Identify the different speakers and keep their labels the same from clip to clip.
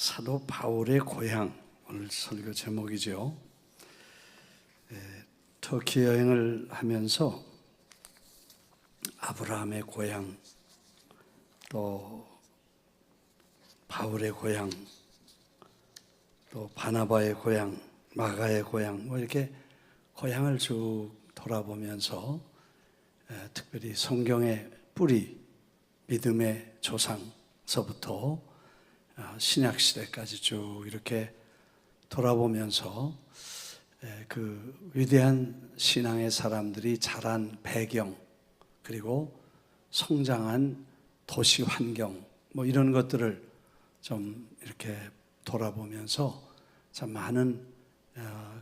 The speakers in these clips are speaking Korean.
Speaker 1: 사도 바울의 고향, 오늘 설교 제목이죠. 터키 여행을 하면서 아브라함의 고향, 또 바울의 고향, 또 바나바의 고향, 마가의 고향, 이렇게 고향을 쭉 돌아보면서 특별히 성경의 뿌리, 믿음의 조상서부터 신약시대까지 쭉 이렇게 돌아보면서 그 위대한 신앙의 사람들이 자란 배경, 그리고 성장한 도시 환경, 이런 것들을 좀 이렇게 돌아보면서 참 많은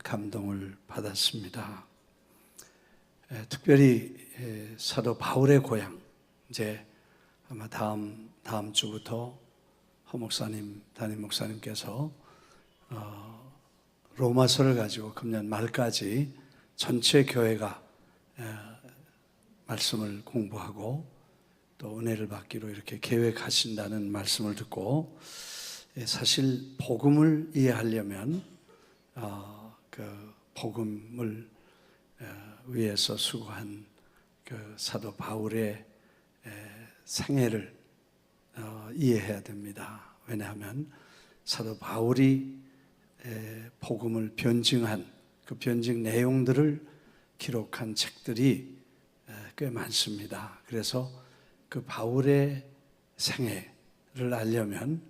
Speaker 1: 감동을 받았습니다. 특별히 사도 바울의 고향, 이제 아마 다음 주부터 허 목사님, 담임 목사님께서 로마서를 가지고 금년 말까지 전체 교회가 말씀을 공부하고 또 은혜를 받기로 이렇게 계획하신다는 말씀을 듣고, 사실 복음을 이해하려면 그 복음을 위해서 수고한 그 사도 바울의 생애를 이해해야 됩니다. 왜냐하면 사도 바울이 복음을 변증한 그 변증 내용들을 기록한 책들이 꽤 많습니다. 그래서 그 바울의 생애를 알려면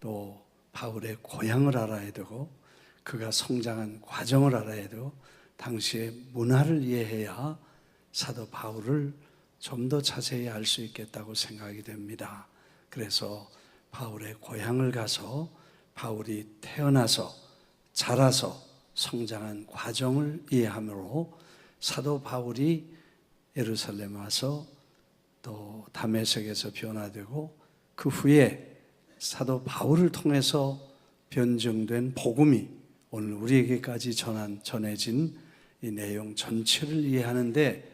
Speaker 1: 또 바울의 고향을 알아야 되고, 그가 성장한 과정을 알아야 되고, 당시의 문화를 이해해야 사도 바울을 좀 더 자세히 알 수 있겠다고 생각이 됩니다. 그래서 바울의 고향을 가서 바울이 태어나서 자라서 성장한 과정을 이해함으로 사도 바울이 예루살렘 와서 또 다메섹에서 변화되고, 그 후에 사도 바울을 통해서 변증된 복음이 오늘 우리에게까지 전해진 이 내용 전체를 이해하는데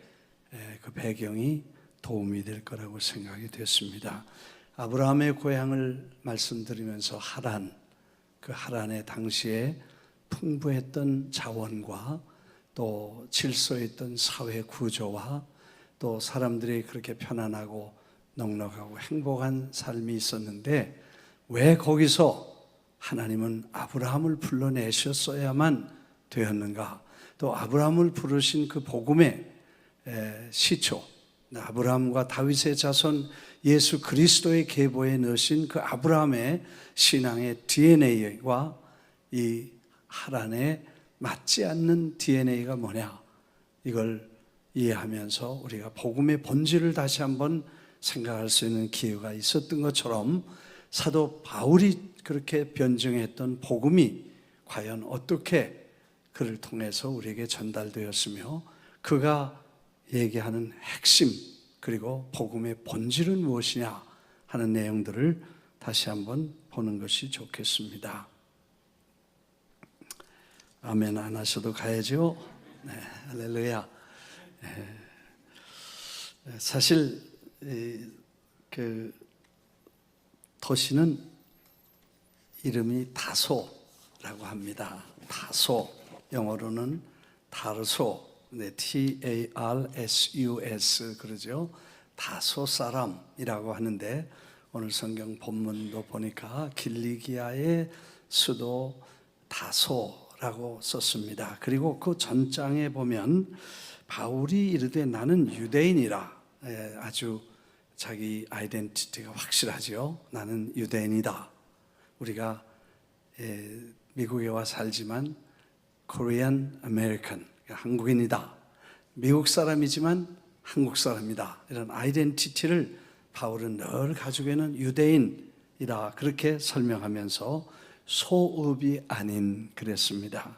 Speaker 1: 그 배경이 도움이 될 거라고 생각이 됐습니다. 아브라함의 고향을 말씀드리면서 하란, 그 하란의 당시에 풍부했던 자원과 또 질서 있던 사회 구조와 또 사람들이 그렇게 편안하고 넉넉하고 행복한 삶이 있었는데, 왜 거기서 하나님은 아브라함을 불러내셨어야만 되었는가? 또 아브라함을 부르신 그 복음의 시초, 아브라함과 다윗의 자손 예수 그리스도의 계보에 넣으신 그 아브라함의 신앙의 DNA와 이 하란에 맞지 않는 DNA가 뭐냐, 이걸 이해하면서 우리가 복음의 본질을 다시 한번 생각할 수 있는 기회가 있었던 것처럼, 사도 바울이 그렇게 변증했던 복음이 과연 어떻게 그를 통해서 우리에게 전달되었으며, 그가 얘기하는 핵심, 그리고 복음의 본질은 무엇이냐 하는 내용들을 다시 한번 보는 것이 좋겠습니다. 아멘 안 하셔도 가야죠. 네, 할렐루야. 사실 그 도시는 이름이 다소라고 합니다. 다소, 영어로는 다르소, TARSUS 그러죠. 다소 사람이라고 하는데, 오늘 성경 본문도 보니까 길리기아의 수도 다소라고 썼습니다. 그리고 그 전장에 보면 바울이 이르되 나는 유대인이라, 아주 자기 아이덴티티가 확실하죠. 나는 유대인이다. 우리가 미국에 와 살지만 Korean American, 한국인이다. 미국 사람이지만 한국 사람이다. 이런 아이덴티티를 바울은 늘 가지고 있는 유대인이다. 그렇게 설명하면서 소읍이 아닌 그랬습니다.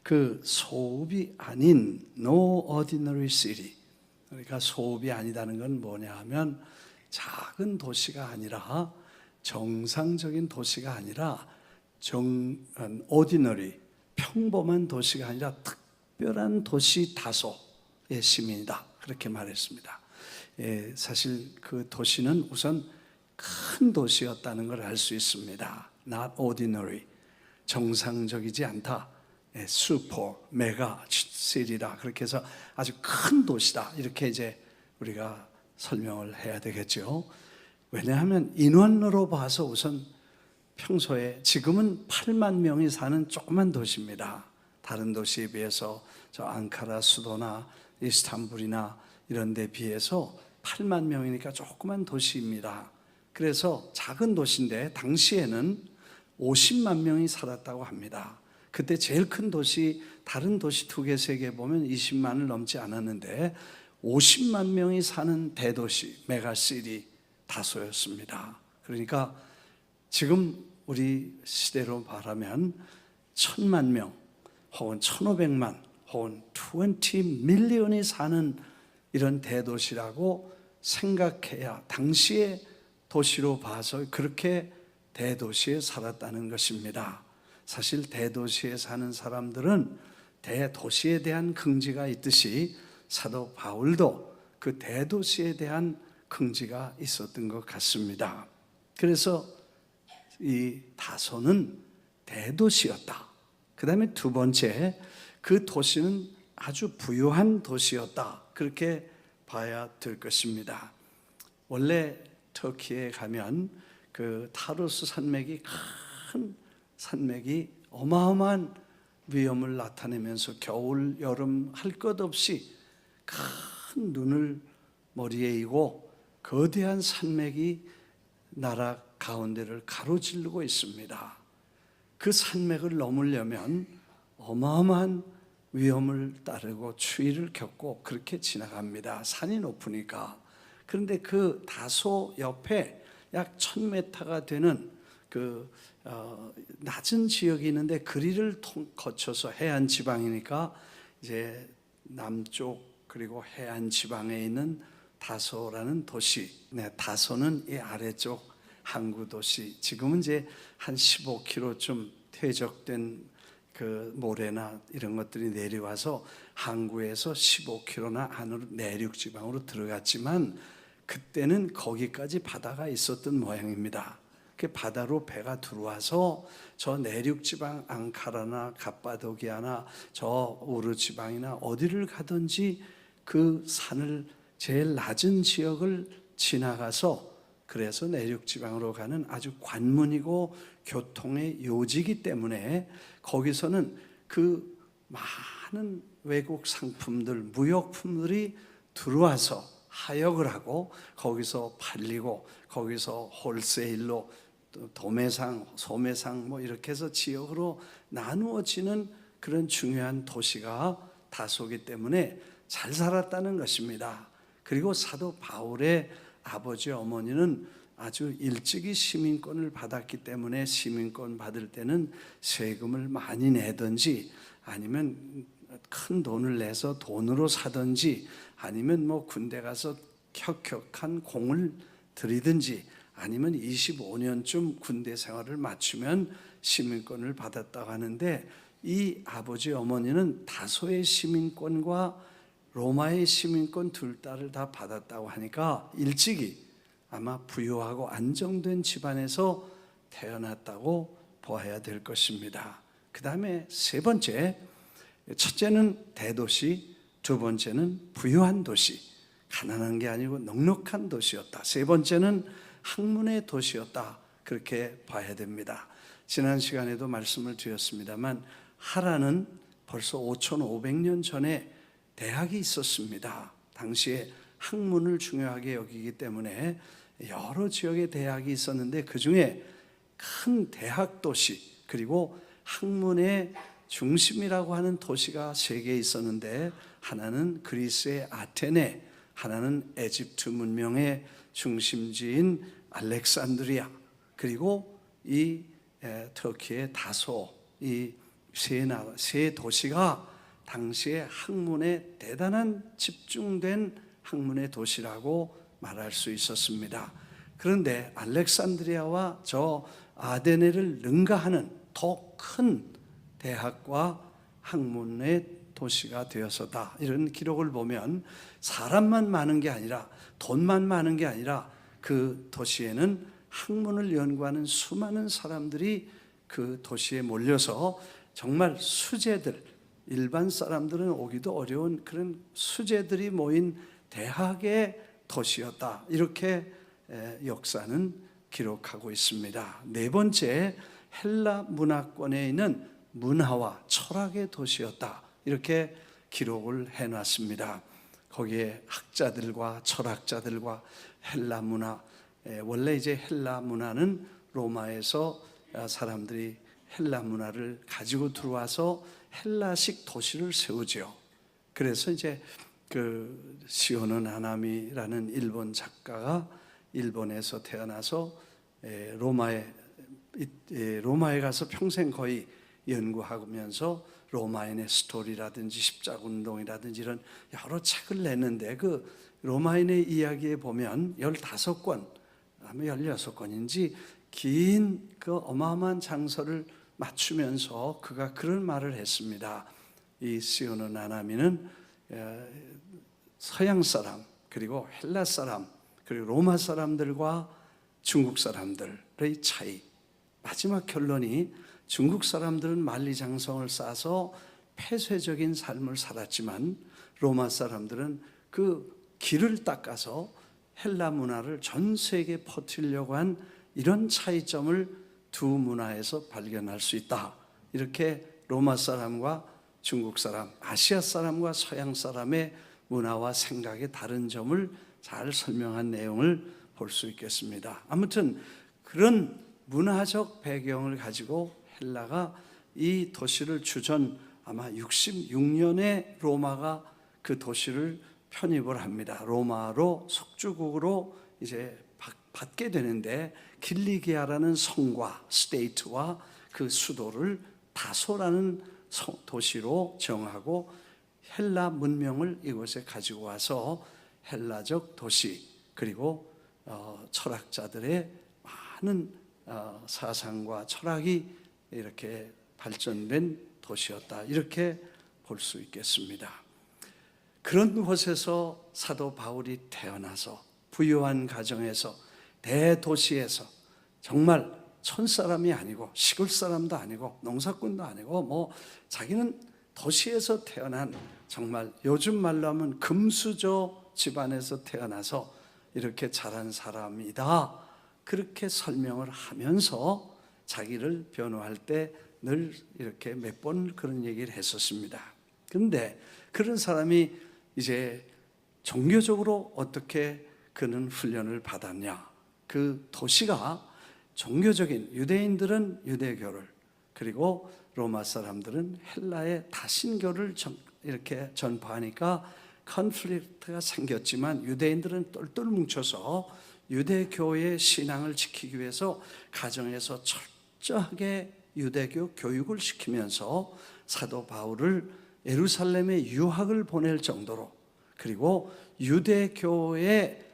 Speaker 1: 그 소읍이 아닌 No Ordinary City, 그러니까 소읍이 아니다는 건 뭐냐 하면 작은 도시가 아니라, 정상적인 도시가 아니라 ordinary, 평범한 도시가 아니라 특별한 도시 다소의 시민이다, 그렇게 말했습니다. 사실 그 도시는 우선 큰 도시였다는 걸 알 수 있습니다. not ordinary, 정상적이지 않다. 슈퍼, 메가 시리다. 그렇게 해서 아주 큰 도시다. 이렇게 이제 우리가 설명을 해야 되겠죠. 왜냐하면 인원으로 봐서 우선 평소에 지금은 8만 명이 사는 조그만 도시입니다. 다른 도시에 비해서 저 앙카라 수도나 이스탄불이나 이런 데 비해서 8만 명이니까 조그만 도시입니다. 그래서 작은 도시인데 당시에는 50만 명이 살았다고 합니다. 그때 제일 큰 도시, 다른 도시 2개, 3개 보면 20만을 넘지 않았는데 50만 명이 사는 대도시, 메가시티 다소였습니다. 그러니까 지금 우리 시대로 말하면 1000만 명 혹은 1500만 혹은 20 밀리언이 사는 이런 대도시라고 생각해야 당시의 도시로 봐서 그렇게 대도시에 살았다는 것입니다. 사실 대도시에 사는 사람들은 대도시에 대한 긍지가 있듯이 사도 바울도 그 대도시에 대한 긍지가 있었던 것 같습니다. 그래서 이 다소는 대도시였다. 그 다음에 두 번째, 그 도시는 아주 부유한 도시였다. 그렇게 봐야 될 것입니다. 원래 터키에 가면 그 타루스 산맥이 큰 산맥이 어마어마한 위험을 나타내면서 겨울, 여름 할 것 없이 큰 눈을 머리에 이고 거대한 산맥이 나라 가운데를 가로지르고 있습니다. 그 산맥을 넘으려면 어마어마한 위험을 따르고 추위를 겪고 그렇게 지나갑니다. 산이 높으니까. 그런데 그 다소 옆에 약 1000m가 되는 그 낮은 지역이 있는데 그리를 거쳐서 해안 지방이니까 이제 남쪽 그리고 해안 지방에 있는 다소라는 도시. 네, 다소는 이 아래쪽 항구 도시. 지금은 이제 한 15km쯤 퇴적된 그 모래나 이런 것들이 내려와서 항구에서 15km나 안으로 내륙 지방으로 들어갔지만 그때는 거기까지 바다가 있었던 모양입니다. 그 바다로 배가 들어와서 저 내륙 지방 앙카라나 갑바도기아나 저 우르 지방이나 어디를 가든지 그 산을 제일 낮은 지역을 지나가서 그래서 내륙 지방으로 가는 아주 관문이고 교통의 요지이기 때문에 거기서는 그 많은 외국 상품들, 무역품들이 들어와서 하역을 하고 거기서 팔리고 거기서 홀세일로 도매상, 소매상 뭐 이렇게 해서 지역으로 나누어지는 그런 중요한 도시가 다소기 때문에 잘 살았다는 것입니다. 그리고 사도 바울의 아버지 어머니는 아주 일찍이 시민권을 받았기 때문에 시민권 받을 때는 세금을 많이 내든지 아니면 큰 돈을 내서 돈으로 사든지 아니면 뭐 군대 가서 혁혁한 공을 들이든지 아니면 25년쯤 군대 생활을 마치면 시민권을 받았다고 하는데 이 아버지 어머니는 다소의 시민권과 로마의 시민권 둘 다를 다 받았다고 하니까 일찍이 아마 부유하고 안정된 집안에서 태어났다고 보아야 될 것입니다. 그 다음에 세 번째, 첫째는 대도시, 두 번째는 부유한 도시, 가난한 게 아니고 넉넉한 도시였다. 세 번째는 학문의 도시였다. 그렇게 봐야 됩니다. 지난 시간에도 말씀을 드렸습니다만 하라는 벌써 5,500년 전에 대학이 있었습니다. 당시에 학문을 중요하게 여기기 때문에 여러 지역의 대학이 있었는데 그 중에 큰 대학 도시 그리고 학문의 중심이라고 하는 도시가 세 개 있었는데 하나는 그리스의 아테네, 하나는 에집트 문명의 중심지인 알렉산드리아, 그리고 이 터키의 다소, 이 세 도시가 당시에 학문에 대단한 집중된 학문의 도시라고 말할 수 있었습니다. 그런데 알렉산드리아와 저 아테네를 능가하는 더 큰 대학과 학문의 도시가 되어서다. 이런 기록을 보면 사람만 많은 게 아니라 돈만 많은 게 아니라 그 도시에는 학문을 연구하는 수많은 사람들이 그 도시에 몰려서 정말 수재들, 일반 사람들은 오기도 어려운 그런 수재들이 모인 대학의 도시였다. 이렇게 역사는 기록하고 있습니다. 네 번째, 헬라 문화권에 있는 문화와 철학의 도시였다. 이렇게 기록을 해놨습니다. 거기에 학자들과 철학자들과 헬라 문화, 원래 이제 헬라 문화는 로마에서 사람들이 헬라 문화를 가지고 들어와서 헬라식 도시를 세우죠. 그래서 이제 그 시오노 나나미라는 일본 작가가 일본에서 태어나서 로마에 가서 평생 거의 연구하면서 로마인의 스토리라든지 십자군동이라든지 이런 여러 책을 냈는데, 그 로마인의 이야기에 보면 15권 아마 16권인지 긴 그 어마어마한 장서를 맞추면서 그가 그런 말을 했습니다. 이 시오노 나나미는 서양 사람, 그리고 헬라 사람, 그리고 로마 사람들과 중국 사람들의 차이, 마지막 결론이 중국 사람들은 만리장성을 쌓아서 폐쇄적인 삶을 살았지만 로마 사람들은 그 길을 닦아서 헬라 문화를 전 세계에 퍼뜨리려고 한 이런 차이점을 두 문화에서 발견할 수 있다. 이렇게 로마 사람과 중국 사람, 아시아 사람과 서양 사람의 문화와 생각의 다른 점을 잘 설명한 내용을 볼 수 있겠습니다. 아무튼 그런 문화적 배경을 가지고 헬라가 이 도시를 주전 아마 66년에 로마가 그 도시를 편입을 합니다. 로마로 속주국으로 이제 받게 되는데, 길리기아라는 성과 스테이트와 그 수도를 다소라는 도시로 정하고 헬라 문명을 이곳에 가지고 와서 헬라적 도시, 그리고 철학자들의 많은 사상과 철학이 이렇게 발전된 도시였다. 이렇게 볼 수 있겠습니다. 그런 곳에서 사도 바울이 태어나서 부유한 가정에서 대도시에서 정말 촌사람이 아니고 시골 사람도 아니고 농사꾼도 아니고 뭐 자기는 도시에서 태어난 정말 요즘 말로 하면 금수저 집안에서 태어나서 이렇게 자란 사람이다. 그렇게 설명을 하면서 자기를 변호할 때 늘 이렇게 몇 번 그런 얘기를 했었습니다. 그런데 그런 사람이 이제 종교적으로 어떻게 그는 훈련을 받았냐? 그 도시가 종교적인, 유대인들은 유대교를, 그리고 로마 사람들은 헬라의 다신교를 이렇게 전파하니까 컨플릭트가 생겼지만 유대인들은 똘똘 뭉쳐서 유대교의 신앙을 지키기 위해서 가정에서 철저하게 유대교 교육을 시키면서 사도 바울을 예루살렘에 유학을 보낼 정도로, 그리고 유대교의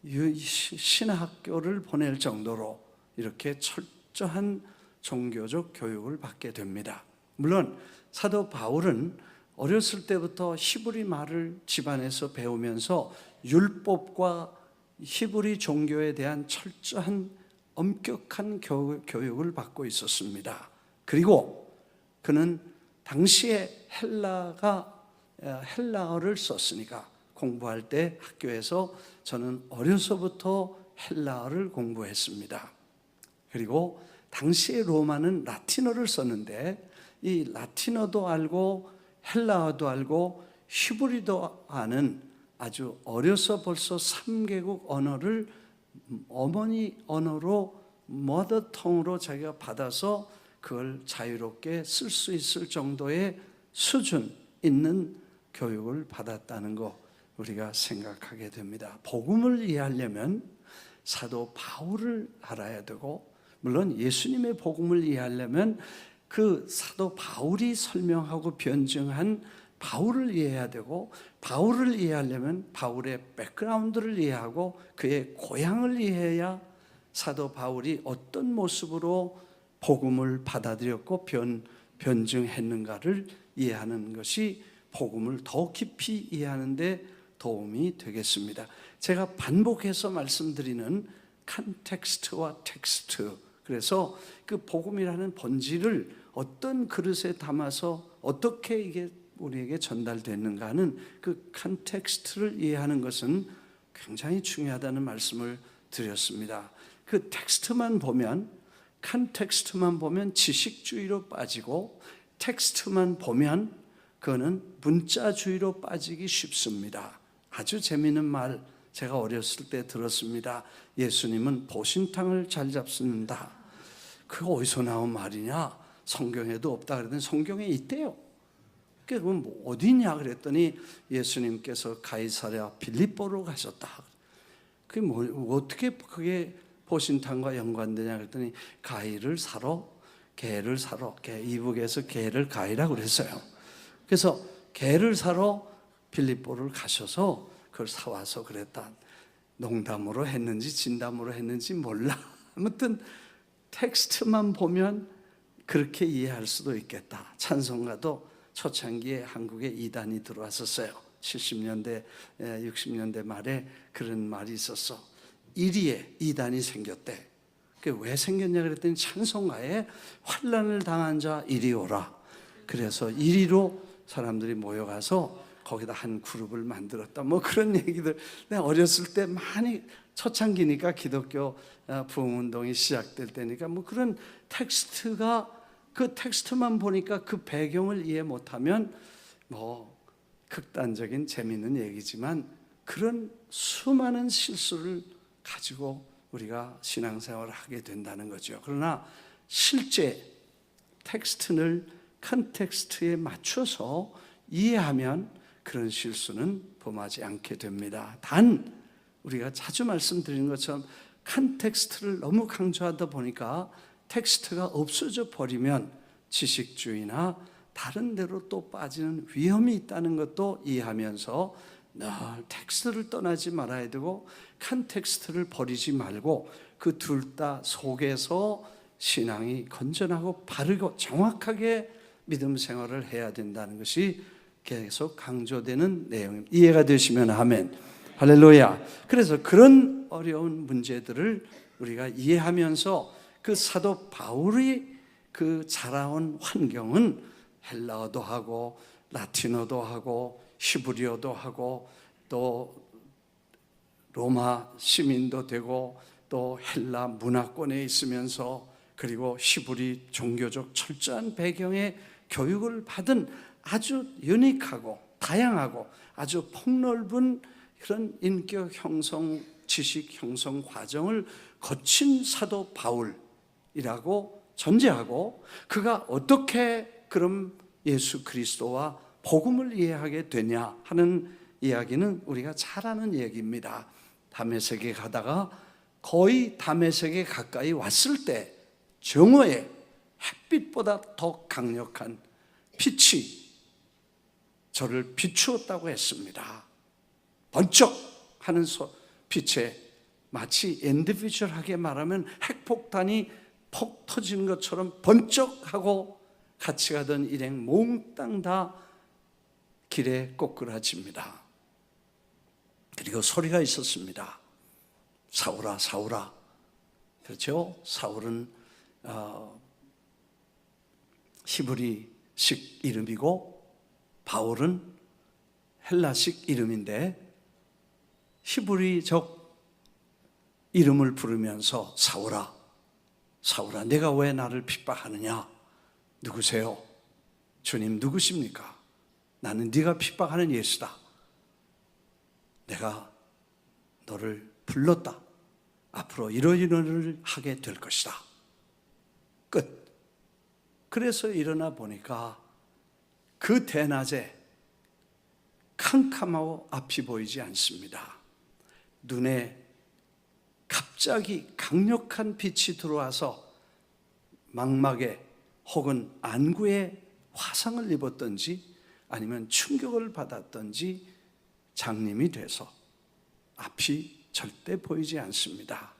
Speaker 1: 신학교를 보낼 정도로 이렇게 철저한 종교적 교육을 받게 됩니다. 물론 사도 바울은 어렸을 때부터 히브리 말을 집안에서 배우면서 율법과 히브리 종교에 대한 철저한 엄격한 교육을 받고 있었습니다. 그리고 그는 당시에 헬라어를 썼으니까 공부할 때 학교에서 저는 어려서부터 헬라어를 공부했습니다. 그리고 당시에 로마는 라틴어를 썼는데 이 라틴어도 알고 헬라어도 알고 히브리도 아는, 아주 어려서 벌써 3개국 언어를 어머니 언어로 머더텅으로 자기가 받아서 그걸 자유롭게 쓸 수 있을 정도의 수준 있는 교육을 받았다는 거 우리가 생각하게 됩니다. 복음을 이해하려면 사도 바울을 알아야 되고, 물론 예수님의 복음을 이해하려면 그 사도 바울이 설명하고 변증한 바울을 이해해야 되고, 바울을 이해하려면 바울의 백그라운드를 이해하고 그의 고향을 이해해야 사도 바울이 어떤 모습으로 복음을 받아들였고 변증했는가를 이해하는 것이 복음을 더 깊이 이해하는 데 도움이 되겠습니다. 제가 반복해서 말씀드리는 컨텍스트와 텍스트. 그래서 그 복음이라는 본질을 어떤 그릇에 담아서 어떻게 이게 우리에게 전달되는가 하는 그 컨텍스트를 이해하는 것은 굉장히 중요하다는 말씀을 드렸습니다. 그 텍스트만 보면, 컨텍스트만 보면 지식주의로 빠지고, 텍스트만 보면 그거는 문자주의로 빠지기 쉽습니다. 아주 재미있는 말 제가 어렸을 때 들었습니다. 예수님은 보신탕을 잘 잡수는다. 그거 어디서 나온 말이냐? 성경에도 없다 그랬더니 성경에 있대요. 그럼 뭐 어디냐 그랬더니 예수님께서 가이사랴 빌립보로 가셨다. 그게 뭐 어떻게 그게 보신탕과 연관되냐 그랬더니 가위를 사러, 개를 사러, 이북에서 개를 가위라고 그랬어요. 그래서 개를 사러 빌립보를 가셔서 그걸 사와서 그랬다. 농담으로 했는지 진담으로 했는지 몰라. 아무튼 텍스트만 보면 그렇게 이해할 수도 있겠다. 찬송가도 초창기에 한국에 이단이 들어왔었어요. 70년대, 60년대 말에 그런 말이 있었어. 이리에 이단이 생겼대. 그게 왜 생겼냐 그랬더니 찬송가에 환난을 당한 자 이리 오라. 그래서 이리로 사람들이 모여가서 거기다 한 그룹을 만들었다. 뭐 그런 얘기들. 내가 어렸을 때 많이 초창기니까 기독교 부흥운동이 시작될 때니까 뭐 그런 텍스트가 그 텍스트만 보니까 그 배경을 이해 못하면 뭐 극단적인 재미있는 얘기지만 그런 수많은 실수를 가지고 우리가 신앙생활을 하게 된다는 거죠. 그러나 실제 텍스트를 컨텍스트에 맞춰서 이해하면 그런 실수는 범하지 않게 됩니다. 단 우리가 자주 말씀드리는 것처럼 컨텍스트를 너무 강조하다 보니까 텍스트가 없어져 버리면 지식주의나 다른 데로 또 빠지는 위험이 있다는 것도 이해하면서 늘 텍스트를 떠나지 말아야 되고 컨텍스트를 버리지 말고 그 둘 다 속에서 신앙이 건전하고 바르고 정확하게 믿음 생활을 해야 된다는 것이 계속 강조되는 내용입니다. 이해가 되시면 아멘. 할렐루야. 그래서 그런 어려운 문제들을 우리가 이해하면서 그 사도 바울이 그 자라온 환경은 헬라어도 하고 라틴어도 하고 히브리어도 하고 또 로마 시민도 되고 또 헬라 문화권에 있으면서 그리고 히브리 종교적 철저한 배경의 교육을 받은 아주 유니크하고 다양하고 아주 폭넓은 그런 인격 형성, 지식 형성 과정을 거친 사도 바울이라고 전제하고 그가 어떻게 그럼 예수 그리스도와 복음을 이해하게 되냐 하는 이야기는 우리가 잘 아는 얘기입니다. 다메섹에 가다가 거의 다메섹에 가까이 왔을 때 정오에 햇빛보다 더 강력한 빛이 저를 비추었다고 했습니다. 번쩍하는 빛에 마치 인디비주얼하게 말하면 핵폭탄이 폭 터지는 것처럼 번쩍하고 같이 가던 일행 몽땅 다 길에 꼬꾸라집니다. 그리고 소리가 있었습니다. 사울아 사울아. 그렇죠? 사울은 히브리식 이름이고 바울은 헬라식 이름인데 히브리적 이름을 부르면서 사울아 사울아 내가 왜 나를 핍박하느냐? 누구세요? 주님 누구십니까? 나는 네가 핍박하는 예수다. 내가 너를 불렀다. 앞으로 이런 일을 하게 될 것이다. 끝. 그래서 일어나 보니까 그 대낮에 캄캄하고 앞이 보이지 않습니다. 눈에 갑자기 강력한 빛이 들어와서 망막에 혹은 안구에 화상을 입었던지 아니면 충격을 받았던지 장님이 돼서 앞이 절대 보이지 않습니다.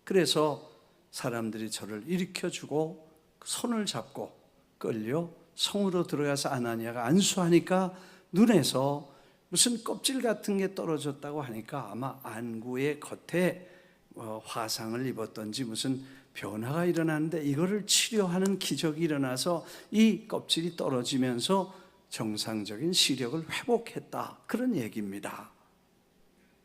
Speaker 1: 그래서 사람들이 저를 일으켜주고 손을 잡고 끌려 성으로 들어가서 아나니아가 안수하니까 눈에서 무슨 껍질 같은 게 떨어졌다고 하니까 아마 안구의 겉에 화상을 입었던지 무슨 변화가 일어났는데 이거를 치료하는 기적이 일어나서 이 껍질이 떨어지면서 정상적인 시력을 회복했다, 그런 얘기입니다.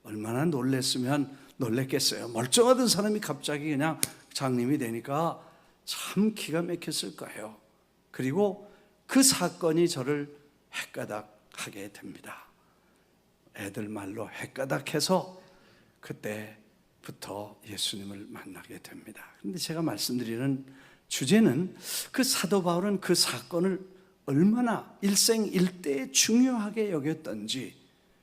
Speaker 1: 얼마나 놀랬겠어요. 멀쩡하던 사람이 갑자기 그냥 장님이 되니까 참 기가 막혔을 거예요. 그리고 그 사건이 저를 헷가닥하게 됩니다. 애들 말로 헷가닥해서 그때부터 예수님을 만나게 됩니다. 그런데 제가 말씀드리는 주제는 그 사도 바울은 그 사건을 얼마나 일생일대에 중요하게 여겼던지,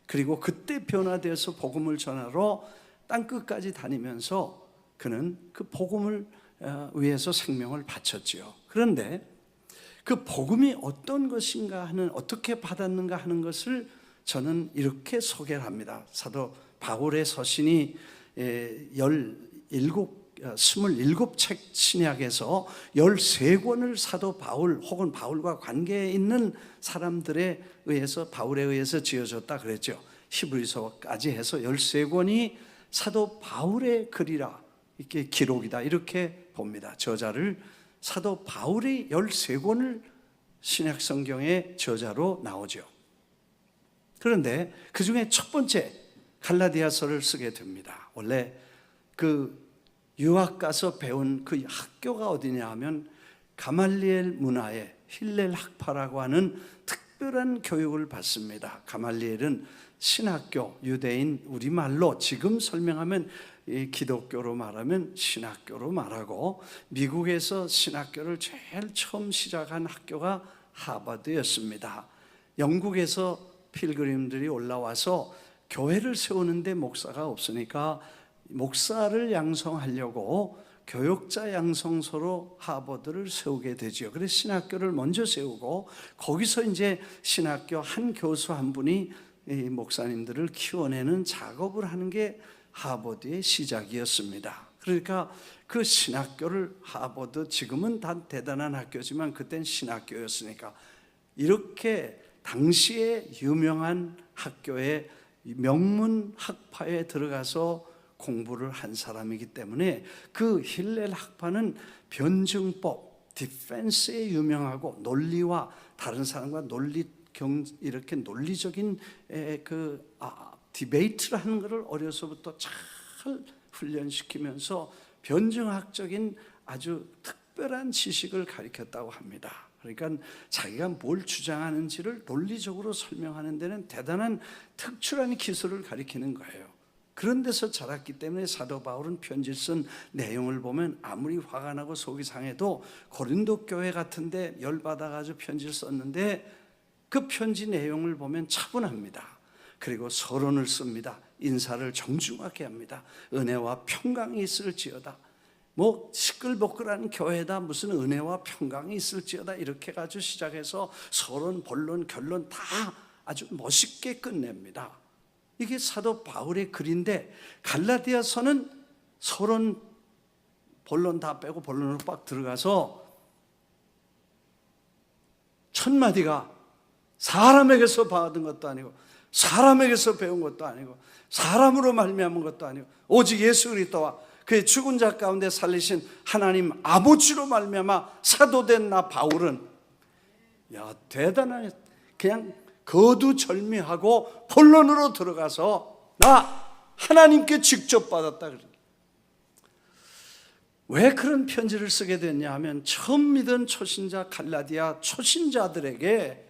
Speaker 1: 그리고 그때 변화되어서 복음을 전하러 땅끝까지 다니면서 그는 그 복음을 위해서 생명을 바쳤지요. 그런데 그 복음이 어떤 것인가 하는, 어떻게 받았는가 하는 것을 저는 이렇게 소개를 합니다. 사도 바울의 서신이 27책 신약에서 13권을 사도 바울 혹은 바울과 관계에 있는 사람들에 의해서, 바울에 의해서 지어졌다 그랬죠. 히브리서까지 해서 13권이 사도 바울의 글이라, 이렇게 기록이다, 이렇게 봅니다. 저자를 사도 바울이 13권을 신약 성경의 저자로 나오죠. 그런데 그 중에 첫 번째 갈라디아서를 쓰게 됩니다. 원래 그 유학 가서 배운 그 학교가 어디냐 하면 가말리엘 문화의 힐렐 학파라고 하는 특별한 교육을 받습니다. 가말리엘은 신학교, 유대인, 우리말로 지금 설명하면 기독교로 말하면 신학교로 말하고, 미국에서 신학교를 제일 처음 시작한 학교가 하버드였습니다. 영국에서 필그림들이 올라와서 교회를 세우는데 목사가 없으니까 목사를 양성하려고 교역자 양성소로 하버드를 세우게 되죠. 그래서 신학교를 먼저 세우고, 거기서 이제 신학교 한 교수 한 분이 이 목사님들을 키워내는 작업을 하는 게 하버드의 시작이었습니다. 그러니까 그 신학교를, 하버드 지금은 다 대단한 학교지만 그땐 신학교였으니까, 이렇게 당시에 유명한 학교의 명문 학파에 들어가서 공부를 한 사람이기 때문에 그 힐렐 학파는 변증법, 디펜스에 유명하고, 논리와 다른 사람과 이렇게 논리적인 디베이트를 하는 것을 어려서부터 잘 훈련시키면서 변증학적인 아주 특별한 지식을 가르쳤다고 합니다. 그러니까 자기가 뭘 주장하는지를 논리적으로 설명하는 데는 대단한 특출한 기술을 가르치는 거예요. 그런 데서 자랐기 때문에 사도 바울은 편지를 쓴 내용을 보면 아무리 화가 나고 속이 상해도 고린도 교회 같은데 열받아가지고 편지를 썼는데 그 편지 내용을 보면 차분합니다. 그리고 서론을 씁니다. 인사를 정중하게 합니다. 은혜와 평강이 있을지어다. 뭐 시끌벅글한 교회다, 무슨 은혜와 평강이 있을지어다, 이렇게 가지고 시작해서 서론, 본론, 결론 다 아주 멋있게 끝냅니다. 이게 사도 바울의 글인데, 갈라디아서는 서론, 본론 다 빼고 본론으로 빡 들어가서 첫 마디가 사람에게서 받은 것도 아니고, 사람에게서 배운 것도 아니고, 사람으로 말미암은 것도 아니고, 오직 예수 그리스도와 그의 죽은 자 가운데 살리신 하나님 아버지로 말미암아 사도된 나 바울은, 야, 대단하네. 그냥 거두절미하고 본론으로 들어가서 나 하나님께 직접 받았다. 왜 그런 편지를 쓰게 됐냐 하면, 처음 믿은 초신자 갈라디아 초신자들에게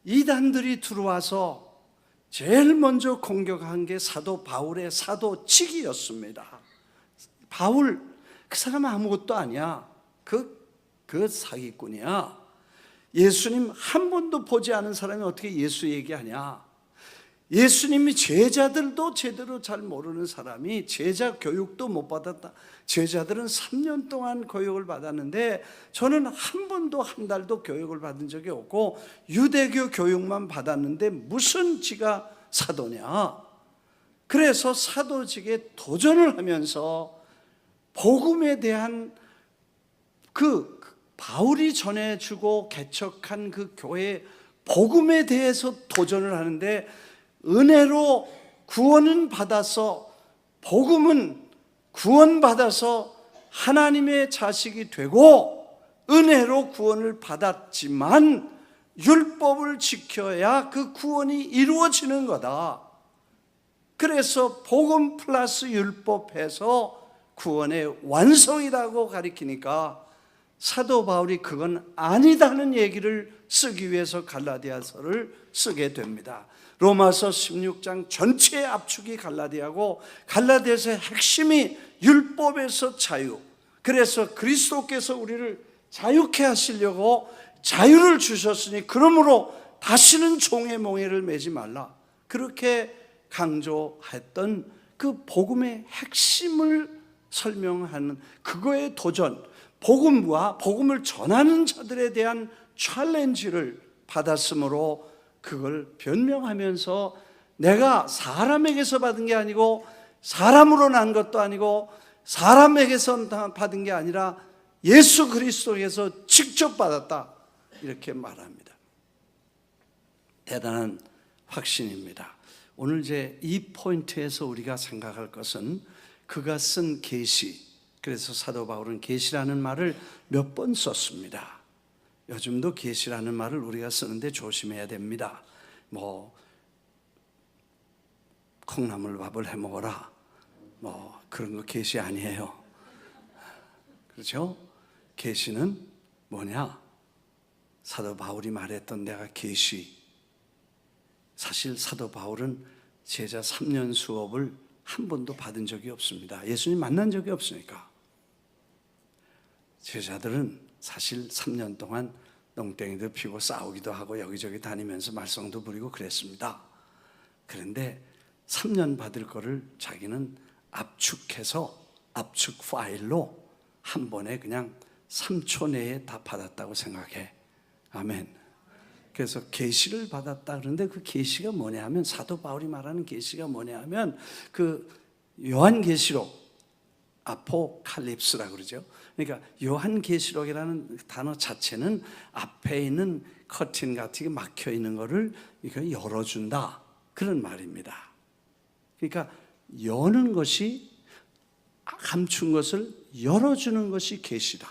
Speaker 1: 이단들이 들어와서 제일 먼저 공격한 게 사도 바울의 사도직이었습니다. 바울, 그 사람 아무것도 아니야. 그 사기꾼이야. 예수님 한 번도 보지 않은 사람이 어떻게 예수 얘기하냐. 예수님이 제자들도 제대로 잘 모르는 사람이 제자 교육도 못 받았다. 제자들은 3년 동안 교육을 받았는데 저는 한 번도 한 달도 교육을 받은 적이 없고 유대교 교육만 받았는데 무슨 지가 사도냐. 그래서 사도직에 도전을 하면서 복음에 대한 그 바울이 전해주고 개척한 그 교회 복음에 대해서 도전을 하는데, 은혜로 구원은 받아서 복음은 구원받아서 하나님의 자식이 되고 은혜로 구원을 받았지만 율법을 지켜야 그 구원이 이루어지는 거다. 그래서 복음 플러스 율법해서 구원의 완성이라고 가리키니까 사도 바울이 그건 아니다는 얘기를 쓰기 위해서 갈라디아서를 쓰게 됩니다. 로마서 16장 전체의 압축이 갈라디아고 갈라디아서의 핵심이 율법에서 자유. 그래서 그리스도께서 우리를 자유케 하시려고 자유를 주셨으니 그러므로 다시는 종의 몽해를 매지 말라. 그렇게 강조했던 그 복음의 핵심을 설명하는 그거의 도전, 복음과 복음을 전하는 자들에 대한 챌린지를 받았으므로 그걸 변명하면서 내가 사람에게서 받은 게 아니고 사람으로 난 것도 아니고 사람에게서 받은 게 아니라 예수 그리스도에게서 직접 받았다, 이렇게 말합니다. 대단한 확신입니다. 오늘 이제 이 포인트에서 우리가 생각할 것은 그가 쓴 계시, 그래서 사도 바울은 계시라는 말을 몇 번 썼습니다. 요즘도 계시라는 말을 우리가 쓰는데 조심해야 됩니다. 콩나물밥을 해먹어라, 그런 거 계시 아니에요. 그렇죠? 계시는 뭐냐? 사도 바울이 말했던 내가 계시. 사실 사도 바울은 제자 3년 수업을 한 번도 받은 적이 없습니다. 예수님 만난 적이 없으니까. 제자들은 사실 3년 동안 농땡이도 피고 싸우기도 하고 여기저기 다니면서 말썽도 부리고 그랬습니다. 그런데 3년 받을 거를 자기는 압축해서 압축 파일로 한 번에 그냥 3초 내에 다 받았다고 생각해. 아멘. 그래서 계시를 받았다. 그런데 그 계시가 뭐냐 하면, 사도 바울이 말하는 계시가 뭐냐 하면 그 요한계시록, 아포칼립스라고 그러죠. 그러니까 요한계시록이라는 단어 자체는 앞에 있는 커튼 같은 게 막혀 있는 거를 열어준다, 그런 말입니다. 그러니까 여는 것이, 감춘 것을 열어주는 것이 계시다.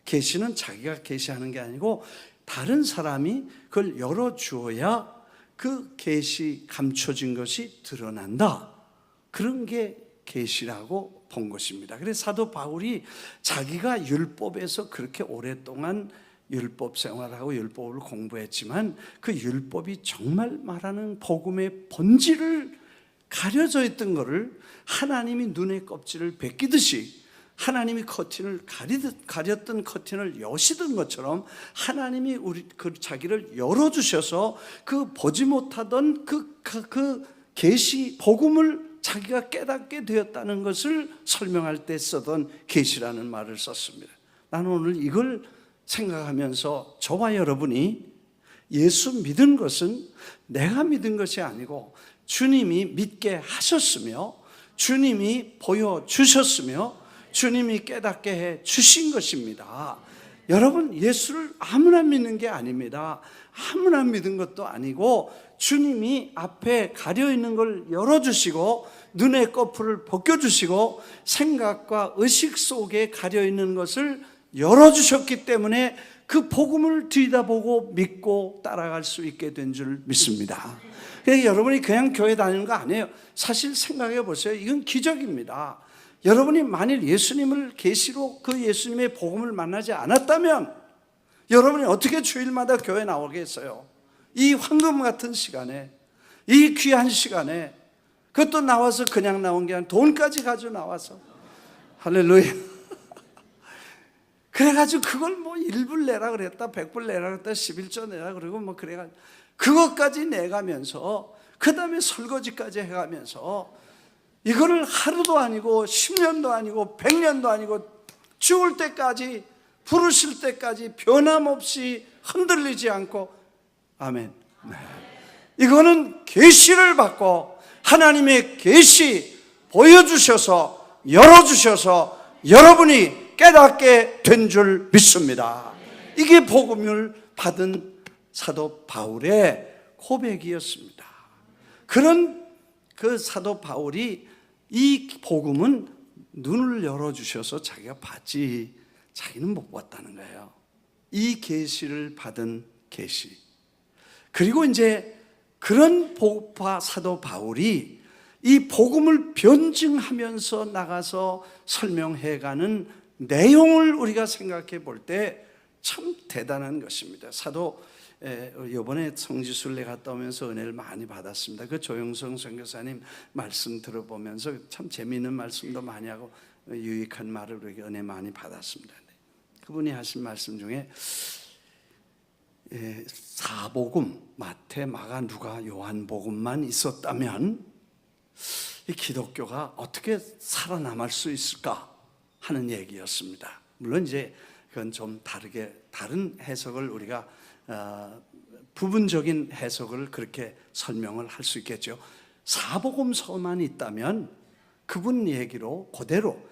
Speaker 1: 계시는 자기가 계시하는 게 아니고 다른 사람이 그걸 열어주어야 그 계시, 감춰진 것이 드러난다. 그런 게 계시라고 본 것입니다. 그래서 사도 바울이 자기가 율법에서 그렇게 오랫동안 율법 생활하고 율법을 공부했지만 그 율법이 정말 말하는 복음의 본질을 가려져 있던 것을 하나님이 눈의 껍질을 벗기듯이, 하나님이 커튼을 가렸던 커튼을 여시던 것처럼 하나님이 자기를 열어주셔서 그 보지 못하던 그 계시 복음을 자기가 깨닫게 되었다는 것을 설명할 때 쓰던 계시라는 말을 썼습니다. 나는 오늘 이걸 생각하면서 저와 여러분이 예수 믿은 것은 내가 믿은 것이 아니고 주님이 믿게 하셨으며 주님이 보여주셨으며 주님이 깨닫게 해 주신 것입니다. 여러분, 예수를 아무나 믿는 게 아닙니다. 아무나 믿은 것도 아니고 주님이 앞에 가려있는 걸 열어주시고 눈의 꺼풀을 벗겨주시고 생각과 의식 속에 가려있는 것을 열어주셨기 때문에 그 복음을 들여다보고 믿고 따라갈 수 있게 된 줄 믿습니다. 그러니까 여러분이 그냥 교회 다니는 거 아니에요. 사실 생각해 보세요. 이건 기적입니다. 여러분이 만일 예수님을 계시로 그 예수님의 복음을 만나지 않았다면 여러분이 어떻게 주일마다 교회 나오겠어요? 이 황금 같은 시간에, 이 귀한 시간에, 그것도 나와서 그냥 나온 게 아니라 돈까지 가지고 나와서, 할렐루야. 그래가지고 그걸 뭐 1불 내라 그랬다, 100불 내라 그랬다, 11조 내라 그러고 뭐 그래가지고 그것까지 내가면서 그 다음에 설거지까지 해가면서 이거를 하루도 아니고 10년도 아니고 100년도 아니고 죽을 때까지, 부르실 때까지 변함없이 흔들리지 않고, 아멘. 네. 이거는 계시를 받고 하나님의 계시 보여주셔서 열어주셔서 여러분이 깨닫게 된 줄 믿습니다. 이게 복음을 받은 사도 바울의 고백이었습니다. 그런 그 사도 바울이 이 복음은 눈을 열어주셔서 자기가 봤지 자기는 못 봤다는 거예요. 이 계시를 받은 계시. 그리고 이제 그런 사도 바울이 이 복음을 변증하면서 나가서 설명해가는 내용을 우리가 생각해 볼 때 참 대단한 것입니다. 사도 이번에 성지순례 갔다 오면서 은혜를 많이 받았습니다. 그 조영성 선교사님 말씀 들어보면서 참 재미있는 말씀도 많이 하고 유익한 말을 우리에게 은혜 많이 받았습니다. 그분이 하신 말씀 중에 사복음 마태, 마가, 누가, 요한복음만 있었다면 이 기독교가 어떻게 살아남을 수 있을까 하는 얘기였습니다. 물론 이제 그건 좀 다른 해석을 우리가 부분적인 해석을 그렇게 설명을 할 수 있겠죠. 사복음서만 있다면 그분 얘기로 그대로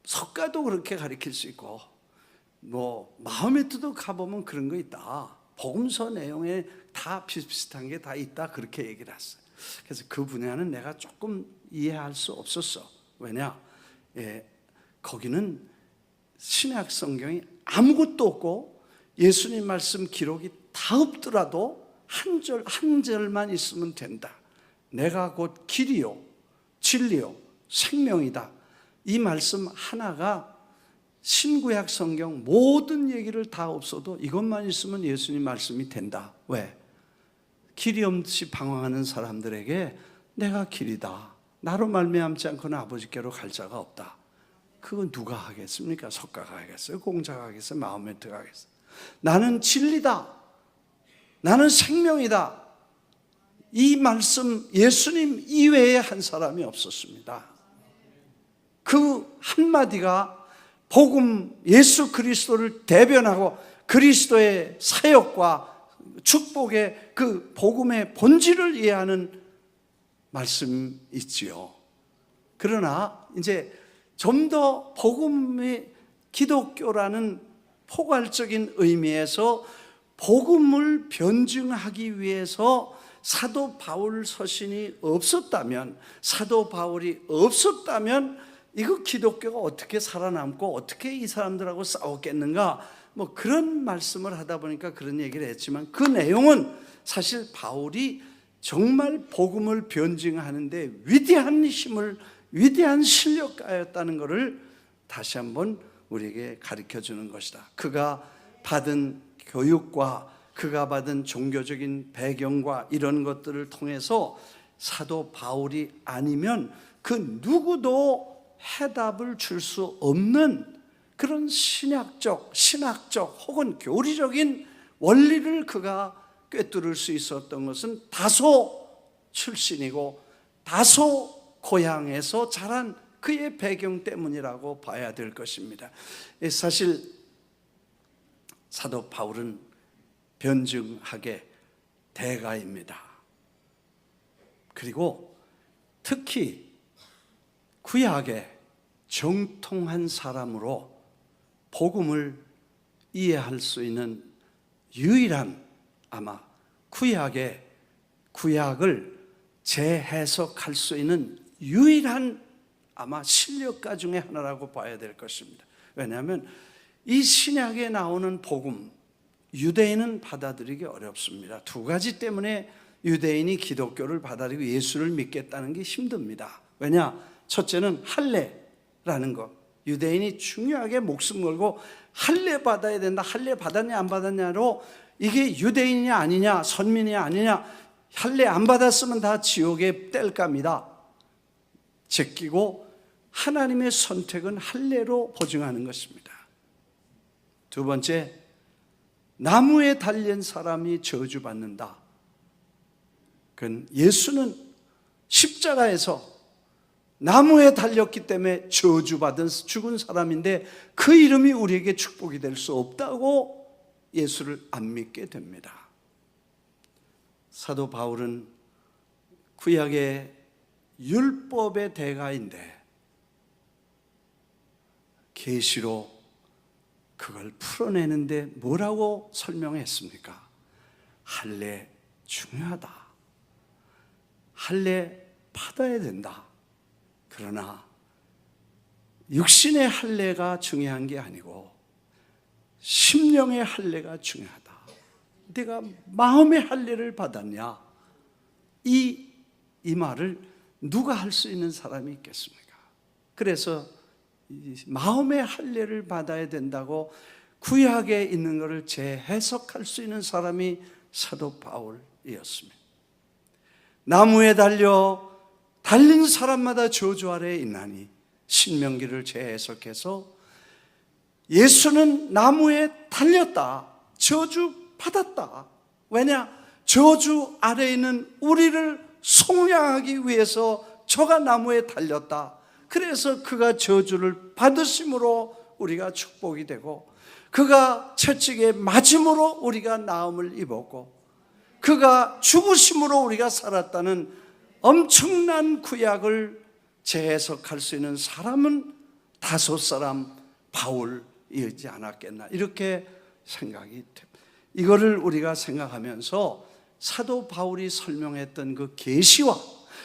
Speaker 1: 석가도 그렇게 가르칠 수 있고 마호메트도 가보면 그런 거 있다. 복음서 내용에 다 비슷비슷한 게 다 있다. 그렇게 얘기를 했어요. 그래서 그 분야는 내가 조금 이해할 수 없었어. 왜냐? 거기는 신약 성경이 아무것도 없고 예수님 말씀 기록이 다 없더라도 한 절만 있으면 된다. 내가 곧 길이요 진리요 생명이다. 이 말씀 하나가 신구약 성경 모든 얘기를 다 없어도 이것만 있으면 예수님 말씀이 된다. 왜? 길이 없이 방황하는 사람들에게 내가 길이다. 나로 말미암지 않고는 아버지께로 갈 자가 없다. 그건 누가 하겠습니까? 석가가 하겠어요? 공자가 하겠어요? 마호메트가 하겠어요? 나는 진리다. 나는 생명이다. 이 말씀 예수님 이외에 한 사람이 없었습니다. 그 한마디가 복음 예수 그리스도를 대변하고 그리스도의 사역과 축복의 그 복음의 본질을 이해하는 말씀이 있지요. 그러나 이제 좀 더 복음의 기독교라는 포괄적인 의미에서 복음을 변증하기 위해서 사도 바울 서신이 없었다면, 사도 바울이 없었다면 이거 기독교가 어떻게 살아남고 어떻게 이 사람들하고 싸웠겠는가, 그런 말씀을 하다 보니까 그런 얘기를 했지만 그 내용은 사실 바울이 정말 복음을 변증하는데 위대한 힘을, 위대한 실력가였다는 것을 다시 한번 우리에게 가르쳐 주는 것이다. 그가 받은 교육과 그가 받은 종교적인 배경과 이런 것들을 통해서 사도 바울이 아니면 그 누구도 해답을 줄 수 없는 그런 신학적 혹은 교리적인 원리를 그가 꿰뚫을 수 있었던 것은 다소 출신이고 다소 고향에서 자란 그의 배경 때문이라고 봐야 될 것입니다. 사실 사도 바울은 변증학의 대가입니다. 그리고 특히 구약의 정통한 사람으로 복음을 이해할 수 있는 유일한, 아마 구약을 재해석할 수 있는 유일한 아마 신력가 중에 하나라고 봐야 될 것입니다. 왜냐하면 이 신약에 나오는 복음, 유대인은 받아들이기 어렵습니다. 두 가지 때문에 유대인이 기독교를 받아들이고 예수를 믿겠다는 게 힘듭니다. 왜냐? 첫째는 할례라는 것. 유대인이 중요하게 목숨 걸고 할례 받아야 된다. 할례 받았냐 안 받았냐로 이게 유대인이냐 아니냐, 선민이냐 아니냐, 할례 안 받았으면 다 지옥에 뗄 겁니다. 제끼고 하나님의 선택은 할례로 보증하는 것입니다. 두 번째, 나무에 달린 사람이 저주받는다. 그건 예수는 십자가에서 나무에 달렸기 때문에 저주받은 죽은 사람인데 그 이름이 우리에게 축복이 될 수 없다고 예수를 안 믿게 됩니다. 사도 바울은 구약의 율법의 대가인데 계시로 그걸 풀어내는데 뭐라고 설명했습니까? 할례 중요하다. 할례 받아야 된다. 그러나 육신의 할례가 중요한 게 아니고 심령의 할례가 중요하다. 내가 마음의 할례를 받았냐? 이 말을 누가 할 수 있는 사람이 있겠습니까? 그래서 마음의 할례를 받아야 된다고 구약에 있는 것을 재해석할 수 있는 사람이 사도 바울이었습니다. 나무에 달린 사람마다 저주 아래에 있나니, 신명기를 재해석해서 예수는 나무에 달렸다, 저주 받았다. 왜냐? 저주 아래에 있는 우리를 속량하기 위해서 저가 나무에 달렸다. 그래서 그가 저주를 받으심으로 우리가 축복이 되고, 그가 채찍에 맞음으로 우리가 나음을 입었고, 그가 죽으심으로 우리가 살았다는 엄청난 구약을 재해석할 수 있는 사람은 다섯 사람 바울이지 않았겠나, 이렇게 생각이 됩니다. 이거를 우리가 생각하면서 사도 바울이 설명했던 그 계시와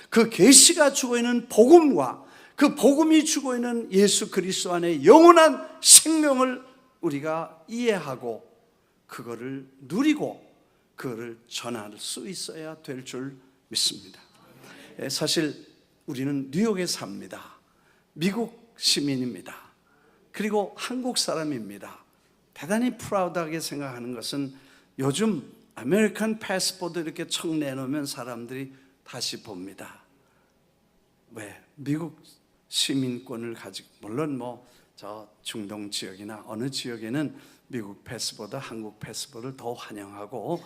Speaker 1: 그 계시가 주고 있는 복음과 그 복음이 주고 있는 예수 그리스도 안에 영원한 생명을 우리가 이해하고 그거를 누리고 그거를 전할 수 있어야 될 줄 믿습니다. 사실 우리는 뉴욕에 삽니다. 미국 시민입니다. 그리고 한국 사람입니다. 대단히 프라우드하게 생각하는 것은 요즘 아메리칸 패스포드 이렇게 척 내놓으면 사람들이 다시 봅니다. 왜? 미국 시민권을 가지고, 물론 저 중동 지역이나 어느 지역에는 미국 패스포드, 한국 패스포드를 더 환영하고,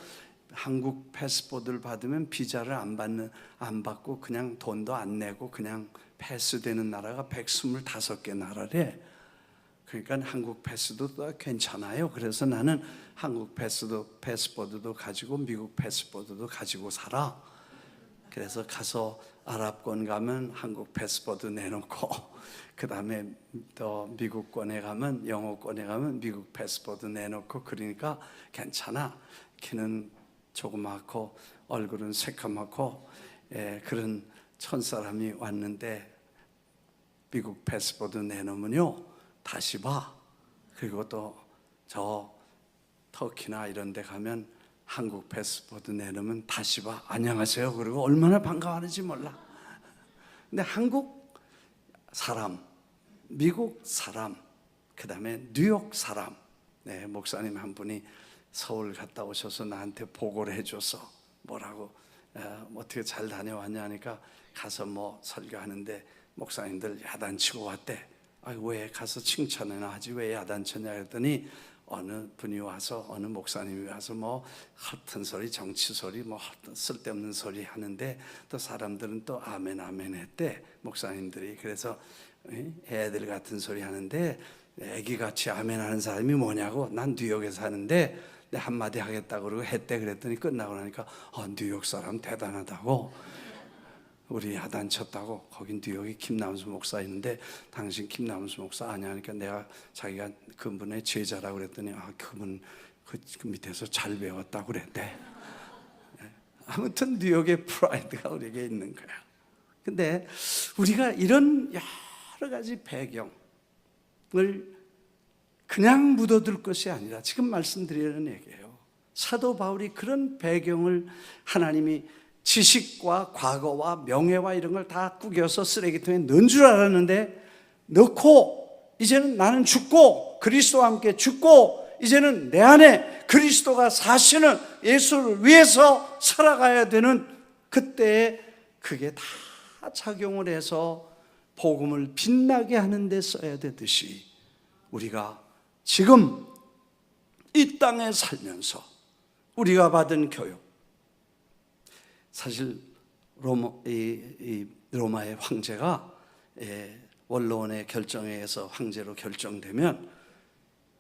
Speaker 1: 한국 패스포드를 받으면 비자를 안 받고 그냥 돈도 안 내고 그냥 패스되는 나라가 125개 나라래. 그러니까 한국 패스도 괜찮아요. 그래서 나는 한국 패스포드도 가지고 미국 패스포드도 가지고 살아. 그래서 가서 아랍권 가면 한국 패스포드 내놓고, 그 다음에 또 미국권에 가면, 영어권에 가면 미국 패스포드 내놓고, 그러니까 괜찮아. 키는 조그맣고 얼굴은 새까맣고 그런 천사람이 왔는데 미국 패스포드 내놓으면요 다시 봐. 그리고 또 저 터키나 이런 데 가면 한국 패스포드 내놓으면 다시 봐. 안녕하세요. 그리고 얼마나 반가워하는지 몰라. 근데 한국 사람, 미국 사람, 그 다음에 뉴욕 사람, 목사님 한 분이 서울 갔다 오셔서 나한테 보고를 해줘서 뭐라고, 어떻게 잘 다녀왔냐 하니까, 가서 설교하는데 목사님들 야단치고 왔대. 왜 가서 칭찬이나 하지 왜 야단쳤냐 했더니, 어느 분이 와서, 어느 목사님이 와서 헛된 소리, 정치 소리, 쓸데없는 소리 하는데 또 사람들은 또 아멘 아멘 했대, 목사님들이. 그래서 애들 같은 소리 하는데 애기같이 아멘 하는 사람이 뭐냐고, 난 뉴욕에 사는데 한마디 하겠다고 그러고 했대. 그랬더니 끝나고 나니까 뉴욕 사람 대단하다고, 우리 야단쳤다고. 거긴 뉴욕에 김남수 목사 있는데 당신 김남수 목사 아냐 하니까 내가 자기가 그분의 제자라고 그랬더니 그분 그 밑에서 잘 배웠다고 그랬대. 아무튼 뉴욕의 프라이드가 우리에게 있는 거야. 근데 우리가 이런 여러 가지 배경을 그냥 묻어둘 것이 아니라, 지금 말씀드리는 얘기예요. 사도 바울이 그런 배경을 하나님이 지식과 과거와 명예와 이런 걸 다 구겨서 쓰레기통에 넣은 줄 알았는데, 넣고 이제는 나는 죽고 그리스도와 함께 죽고 이제는 내 안에 그리스도가 사시는 예수를 위해서 살아가야 되는 그때에 그게 다 작용을 해서 복음을 빛나게 하는 데 써야 되듯이, 우리가 지금 이 땅에 살면서 우리가 받은 교육, 사실 로마의 황제가 원로원의 결정에 의해서 황제로 결정되면,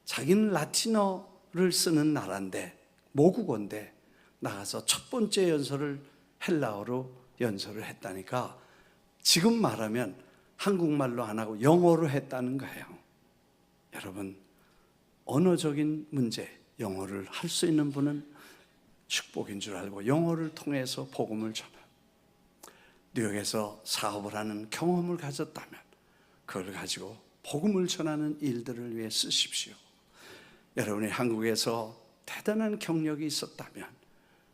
Speaker 1: 자기는 라틴어를 쓰는 나라인데, 모국어인데 나가서 첫 번째 연설을 헬라어로 연설을 했다니까, 지금 말하면 한국말로 안 하고 영어로 했다는 거예요. 여러분, 언어적인 문제, 영어를 할 수 있는 분은 축복인 줄 알고 영어를 통해서 복음을 전하고, 뉴욕에서 사업을 하는 경험을 가졌다면 그걸 가지고 복음을 전하는 일들을 위해 쓰십시오. 여러분이 한국에서 대단한 경력이 있었다면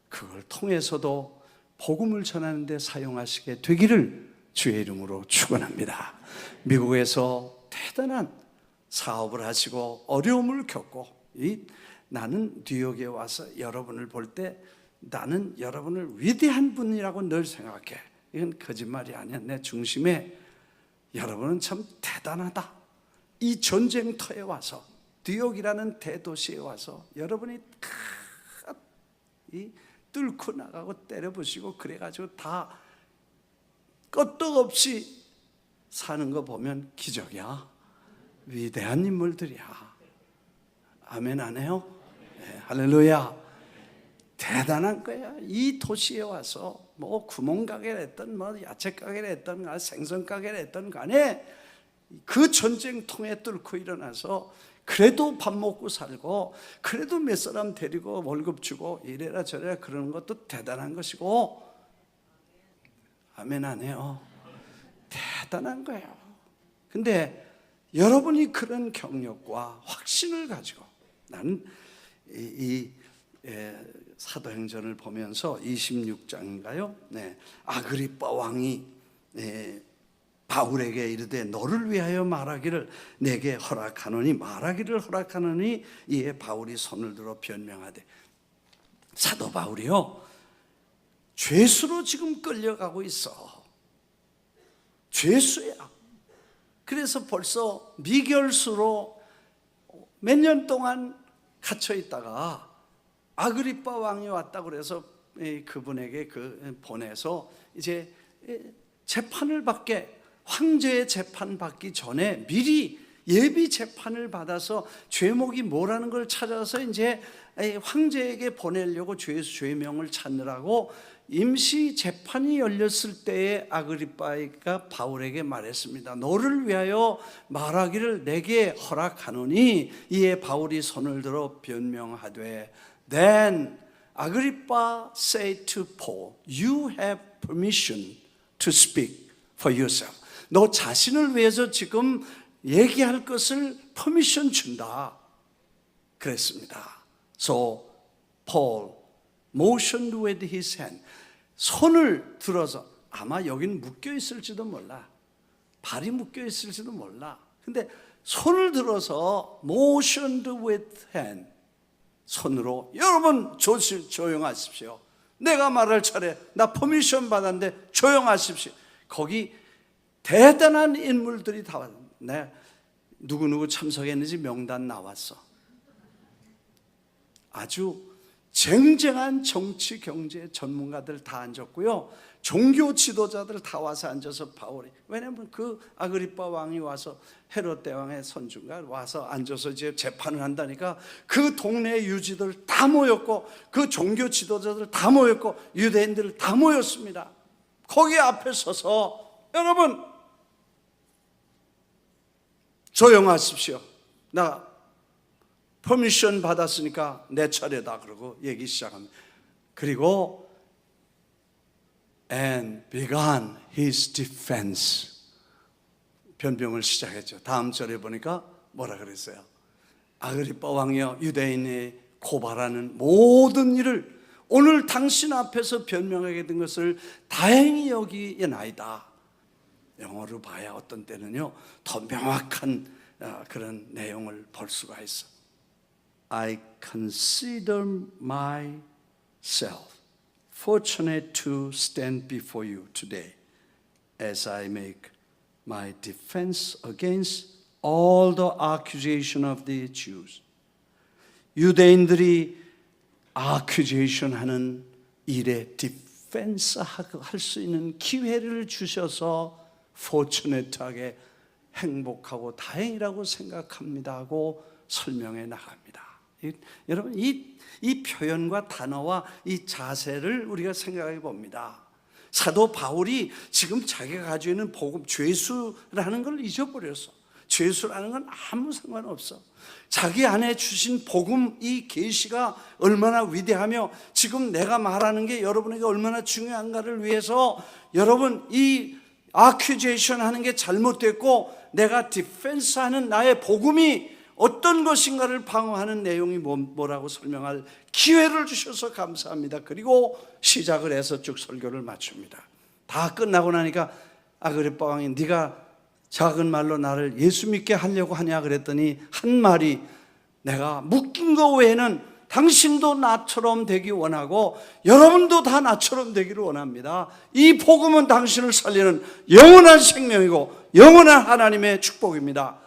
Speaker 1: 그걸 통해서도 복음을 전하는 데 사용하시게 되기를 주의 이름으로 축원합니다. 미국에서 대단한 사업을 하시고 어려움을 겪고 나는 뉴욕에 와서 여러분을 볼 때 나는 여러분을 위대한 분이라고 늘 생각해. 이건 거짓말이 아니야. 내 중심에 여러분은 참 대단하다. 이 전쟁터에 와서 뉴욕이라는 대도시에 와서 여러분이 뚫고 나가고 때려부시고 그래가지고 다 끄떡없이 사는 거 보면 기적이야. 위대한 인물들이야. 아멘 안 해요? 네, 할렐루야. 대단한 거야. 이 도시에 와서 뭐 구멍가게를 했던 뭐 야채 가게를 했던 생선 가게를 했던 간에 그 전쟁통에 뚫고 일어나서 그래도 밥 먹고 살고 그래도 몇 사람 데리고 월급 주고 이래라 저래라 그러는 것도 대단한 것이고, 아멘 안 해요? 대단한 거예요. 근데 여러분이 그런 경력과 확신을 가지고, 나는 이 사도행전을 보면서 26장인가요? 네, 아그리빠 왕이 바울에게 이르되 너를 위하여 말하기를 내게 허락하노니, 말하기를 허락하노니 이에 바울이 손을 들어 변명하되, 사도 바울이요 죄수로 지금 끌려가고 있어. 죄수야. 그래서 벌써 미결수로 몇 년 동안 갇혀 있다가 아그리빠 왕이 왔다 그래서 그분에게 보내서 이제 재판을 받게, 황제의 재판 받기 전에 미리 예비 재판을 받아서 죄목이 뭐라는 걸 찾아서 이제 황제에게 보내려고 죄명을 찾느라고 임시 재판이 열렸을 때에 아그리빠가 바울에게 말했습니다. 너를 위하여 말하기를 내게 허락하노니, 이에 바울이 손을 들어 변명하되, Then Agrippa said to Paul, You have permission to speak for yourself. 너 자신을 위해서 지금 얘기할 것을 퍼미션 준다 그랬습니다. So Paul motioned with his hand. 손을 들어서, 아마 여기는 묶여 있을지도 몰라, 발이 묶여 있을지도 몰라. 근데 손을 들어서 motioned with hand, 손으로, 여러분 조용하십시오. 내가 말할 차례, 나 퍼미션 받았는데 조용하십시오. 거기 대단한 인물들이 다 왔네. 누구누구 참석했는지 명단 나왔어. 아주 쟁쟁한 정치 경제 전문가들 다 앉았고요, 종교 지도자들 다 와서 앉아서 바울이, 왜냐면 그 아그리빠 왕이 와서 헤롯 대왕의 손주가 와서 앉아서 이제 재판을 한다니까 그 동네 유지들 다 모였고 그 종교 지도자들 다 모였고 유대인들 다 모였습니다. 거기 앞에 서서 여러분 조용하십시오. 나 퍼미션 받았으니까 내 차례다 그러고 얘기 시작합니다. 그리고 and began his defense. 변명을 시작했죠. 다음 절에 보니까 뭐라 그랬어요? 아그리빠 왕이여, 유대인이 고발하는 모든 일을 오늘 당신 앞에서 변명하게 된 것을 다행히 여기에나이다. 영어로 봐야 어떤 때는요 더 명확한 그런 내용을 볼 수가 있어. I consider myself fortunate to stand before you today as I make my defense against all the accusation of the Jews. 유대인들이 accusation 하는 일에 디펜스 할 수 있는 기회를 주셔서 fortunate하게 행복하고 다행이라고 생각합니다 하고 설명해 나갑니다. 여러분 이 표현과 단어와 이 자세를 우리가 생각해 봅니다. 사도 바울이 지금 자기가 가지고 있는 복음, 죄수라는 걸 잊어버렸어. 죄수라는 건 아무 상관없어. 자기 안에 주신 복음, 이 계시가 얼마나 위대하며 지금 내가 말하는 게 여러분에게 얼마나 중요한가를 위해서 여러분 이 accusation 하는 게 잘못됐고 내가 디펜스하는 나의 복음이 어떤 것인가를 방어하는 내용이 뭐라고 설명할 기회를 주셔서 감사합니다. 그리고 시작을 해서 쭉 설교를 마칩니다. 다 끝나고 나니까 아그리빠 왕이 네가 작은 말로 나를 예수 믿게 하려고 하냐 그랬더니 한 말이, 내가 묶인 거 외에는 당신도 나처럼 되기 원하고 여러분도 다 나처럼 되기를 원합니다. 이 복음은 당신을 살리는 영원한 생명이고 영원한 하나님의 축복입니다.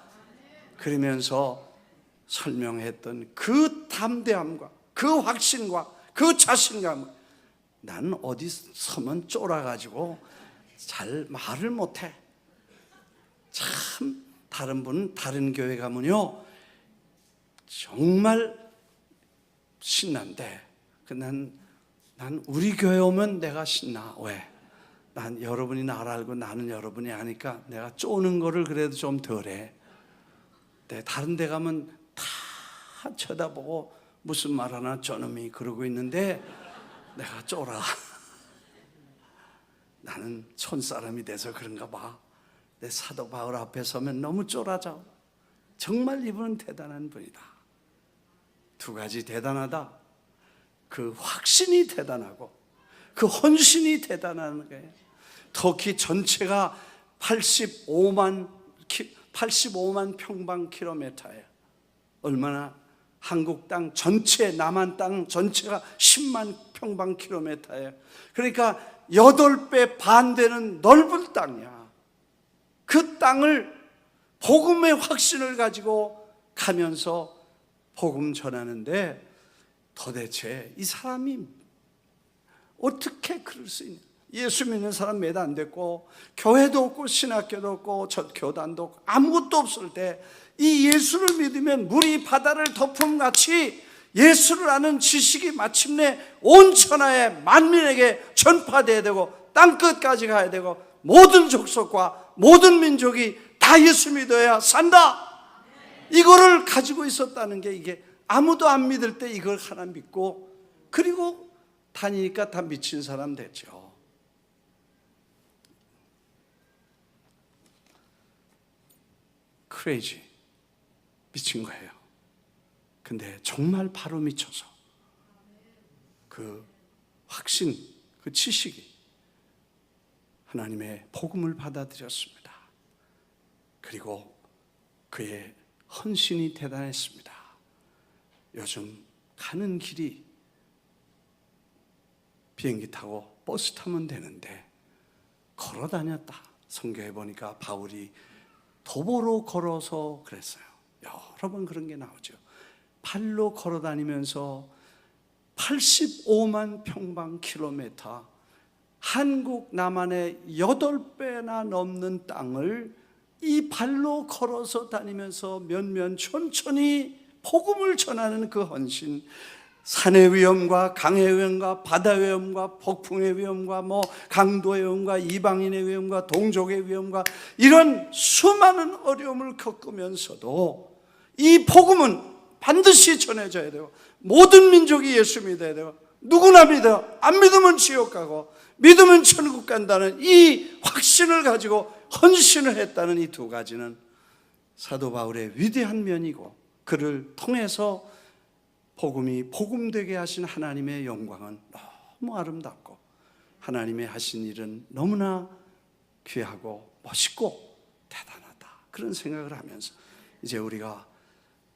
Speaker 1: 그러면서 설명했던 그 담대함과 그 확신과 그 자신감, 나는 어디 서면 쫄아가지고 잘 말을 못해. 참 다른 분은 다른 교회 가면요 정말 신난데 난 우리 교회 오면 내가 신나. 왜? 난 여러분이 나를 알고 나는 여러분이 아니까 내가 쪼는 거를 그래도 좀 덜해. 다른 데 가면 다 쳐다보고 무슨 말 하나 저놈이 그러고 있는데 내가 쫄아. 나는 촌사람이 돼서 그런가 봐. 내 사도 바울 앞에 서면 너무 쫄아져. 정말 이분은 대단한 분이다. 두 가지 대단하다. 그 확신이 대단하고 그 헌신이 대단한 거예요. 터키 전체가 85만 평방킬로미터예요. 얼마나 한국 땅 전체, 남한 땅 전체가 10만 평방킬로미터예요. 그러니까 8배 반 되는 넓은 땅이야. 그 땅을 복음의 확신을 가지고 가면서 복음 전하는데 도대체 이 사람이 어떻게 그럴 수 있냐. 예수 믿는 사람 몇 안 됐고 교회도 없고 신학교도 없고 교단도 없고 아무것도 없을 때 이 예수를 믿으면 물이 바다를 덮음같이 예수를 아는 지식이 마침내 온 천하의 만민에게 전파돼야 되고 땅끝까지 가야 되고 모든 족속과 모든 민족이 다 예수 믿어야 산다. 이거를 가지고 있었다는 게, 이게 아무도 안 믿을 때 이걸 하나 믿고 그리고 다니니까 다 미친 사람 됐죠. 크레이지, 미친 거예요. 근데 정말 바로 미쳐서 그 확신, 그 지식이 하나님의 복음을 받아들였습니다. 그리고 그의 헌신이 대단했습니다. 요즘 가는 길이 비행기 타고 버스 타면 되는데 걸어 다녔다. 성경에 보니까 바울이 도보로 걸어서 그랬어요. 여러 번 그런 게 나오죠. 발로 걸어 다니면서 85만 평방킬로미터, 한국 남한의 8배나 넘는 땅을 이 발로 걸어서 다니면서 면면 천천히 복음을 전하는 그 헌신, 산의 위험과 강의 위험과 바다의 위험과 폭풍의 위험과 강도의 위험과 이방인의 위험과 동족의 위험과 이런 수많은 어려움을 겪으면서도 이 복음은 반드시 전해져야 되고 모든 민족이 예수 믿어야 되고 누구나 믿어. 안 믿으면 지옥 가고 믿으면 천국 간다는 이 확신을 가지고 헌신을 했다는 이 두 가지는 사도 바울의 위대한 면이고, 그를 통해서 복음이 복음되게 하신 하나님의 영광은 너무 아름답고 하나님의 하신 일은 너무나 귀하고 멋있고 대단하다, 그런 생각을 하면서 이제 우리가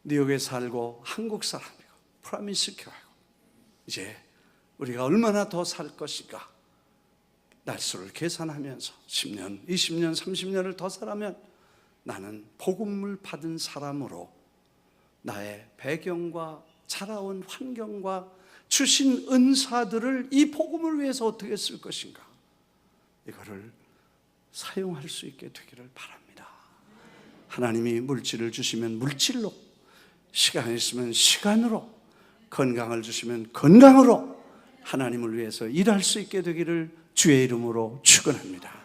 Speaker 1: 뉴욕에 살고 한국 사람이고 프라미스 교회고 이제 우리가 얼마나 더 살 것인가 날수를 계산하면서 10년, 20년, 30년을 더 살아면 나는 복음을 받은 사람으로 나의 배경과 자라온 환경과 주신 은사들을 이 복음을 위해서 어떻게 쓸 것인가, 이거를 사용할 수 있게 되기를 바랍니다. 하나님이 물질을 주시면 물질로, 시간이 있으면 시간으로, 건강을 주시면 건강으로 하나님을 위해서 일할 수 있게 되기를 주의 이름으로 축원합니다.